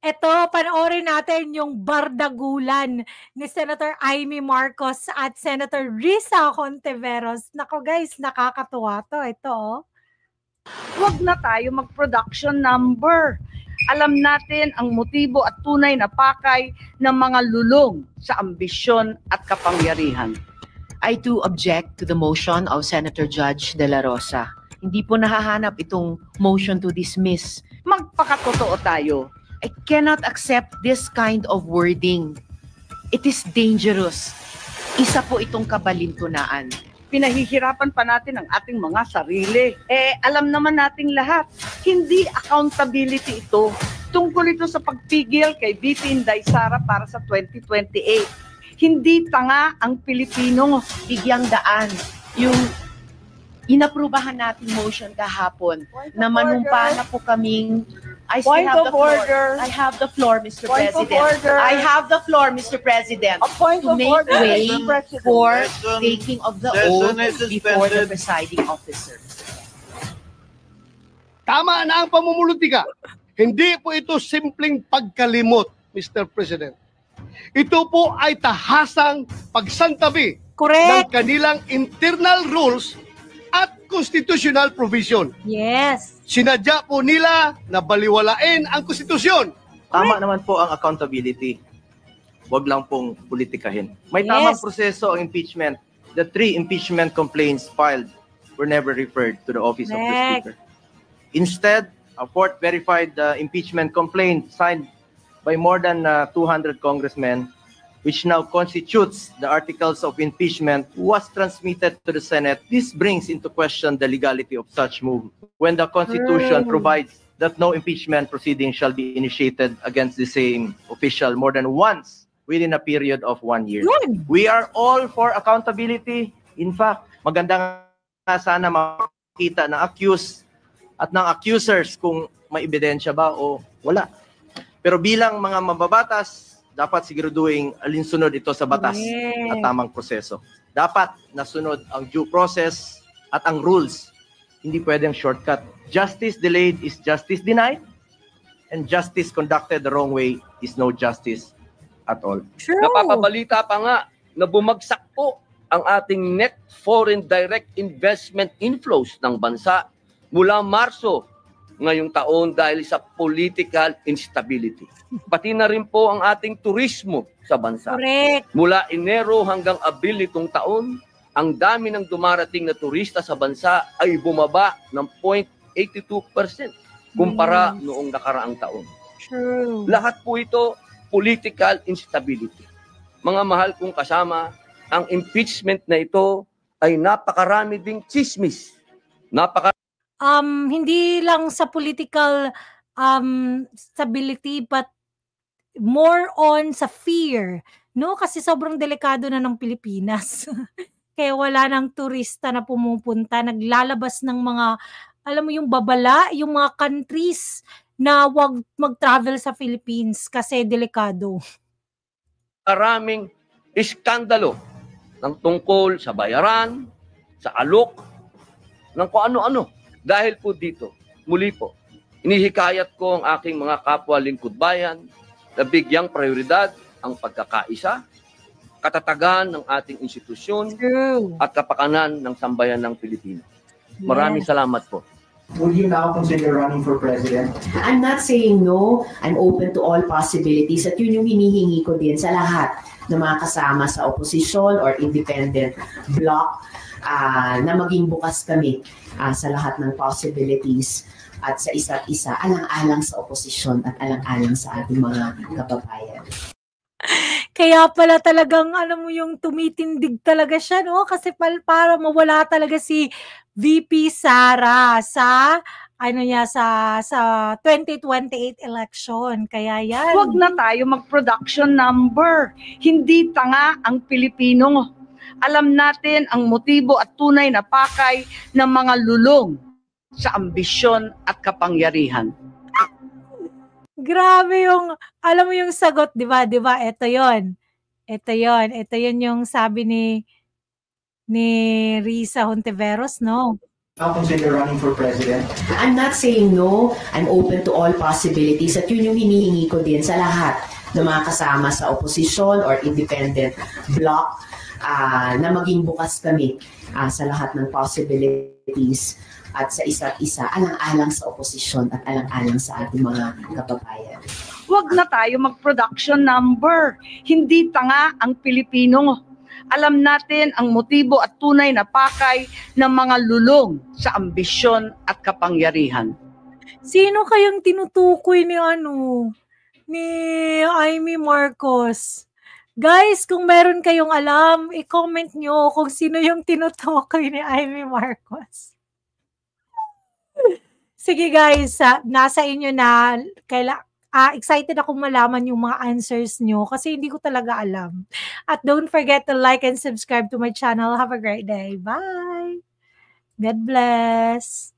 Eto, panoorin natin yung bardagulan ni Senator Amy Marcos at Senator Risa Hontiveros. Nako guys, nakakatuwa to. Ito, oh. Huwag na tayo mag-production number. Alam natin ang motibo at tunay na pakay ng mga lulong sa ambisyon at kapangyarihan. I too object to the motion of Senator Judge De La Rosa. Hindi po nahahanap itong motion to dismiss. Magpakatotoo tayo. I cannot accept this kind of wording. It is dangerous. Isa po itong kabalintunaan. Pinahihirapan pa natin ang ating mga sarili. Alam naman nating lahat, hindi accountability ito. Tungkol ito sa pagpigil kay VP Inday Sara para sa 2028. Hindi tanga ang Pilipino. Bigyang daan yung inaprubahan nating motion kahapon na manumpa na po kaming I still have the floor. I have the floor, Mr. President. I have the floor, Mr. President, to make way for taking of the oath before the presiding officer. Tama na ang pamumulutika. Hindi po ito simpleng pagkalimot, Mr. President. Ito po ay tahasang pagsantabi ng kanilang internal rules at constitutional provision. Yes. Sinadya po nila na baliwalain ang konstitusyon. Tama naman po ang accountability. Huwag lang pong politikahin. May tamang proseso ang impeachment. The 3 impeachment complaints filed were never referred to the office of the Speaker. Instead, a 4th verified impeachment complaint signed by more than 200 congressmen, which now constitutes the articles of impeachment, was transmitted to the Senate. This brings into question the legality of such move, when the Constitution provides that no impeachment proceeding shall be initiated against the same official more than once within a period of 1 year. We are all for accountability. In fact, maganda nga sana makita ng accused at ng accusers kung may ebidensya ba o wala. Pero bilang mga mababatas, dapat siguraduhin alinsunod ito sa batas at tamang proseso. Dapat nasunod ang due process at ang rules. Hindi pwedeng shortcut. Justice delayed is justice denied, and justice conducted the wrong way is no justice at all. True. Napapabalita pa nga na bumagsak po ang ating net foreign direct investment inflows ng bansa mula Marso ngayong taon dahil sa political instability. Pati na rin po ang ating turismo sa bansa. Correct. Mula Enero hanggang Abril nitong taon, ang dami ng dumarating na turista sa bansa ay bumaba ng 0.82% kumpara noong nakaraang taon. True. Lahat po ito, political instability. Mga mahal kong kasama, ang impeachment na ito ay napakarami ding chismis. Hindi lang sa political stability but more on sa fear, no? Kasi sobrang delikado na ng Pilipinas. Kaya wala nang turista na pumupunta, naglalabas ng mga, alam mo yung babala, yung mga countries na wag mag-travel sa Philippines kasi delikado. Maraming iskandalo ng tungkol sa bayaran, sa alok, ng kung ano-ano. Dahil po dito, muli po, inihikayat ko ang aking mga kapwa lingkod bayan na bigyang prioridad ang pagkakaisa, katatagan ng ating institusyon, at kapakanan ng sambayan ng Pilipino. Maraming salamat po. Will you now consider running for president? I'm not saying no. I'm open to all possibilities. At yun yung hinihingi ko din sa lahat ng mga kasama sa opposition or independent bloc na maging bukas kami sa lahat ng possibilities at sa isa't isa, alang-alang sa oposisyon at alang-alang sa ating mga kababayan. Kaya pala talagang, alam mo yung tumitindig talaga siya, no? Kasi para mawala talaga si VP Sara sa sa 2028 election. Kaya yan. Huwag na tayo mag-production number. Hindi tanga ang Pilipino. Alam natin ang motibo at tunay na pakay ng mga lulong sa ambisyon at kapangyarihan. Grabe yung, alam mo yung sagot, di ba? Di ba? Ito yon. Ito yon yung sabi ni Risa Hontiveros, no? now consider running for president? I'm not saying no. I'm open to all possibilities. At yun yung hinihingi ko din sa lahat ng mga kasama sa opposition or independent bloc na maging bukas kami sa lahat ng possibilities at sa isa't isa, alang-alang sa oposisyon at alang-alang sa ating mga kababayan. Huwag na tayo mag-production number. Hindi tanga ang Pilipino. Alam natin ang motibo at tunay na pakay ng mga lulong sa ambisyon at kapangyarihan. Sino kayang tinutukoy ni ni Amy Marcos? Guys, kung meron kayong alam, i-comment nyo kung sino yung tinutukoy ni Amy Marcos. Sige guys, nasa inyo na. Excited ako malaman yung mga answers nyo kasi hindi ko talaga alam. At don't forget to like and subscribe to my channel. Have a great day. Bye! God bless!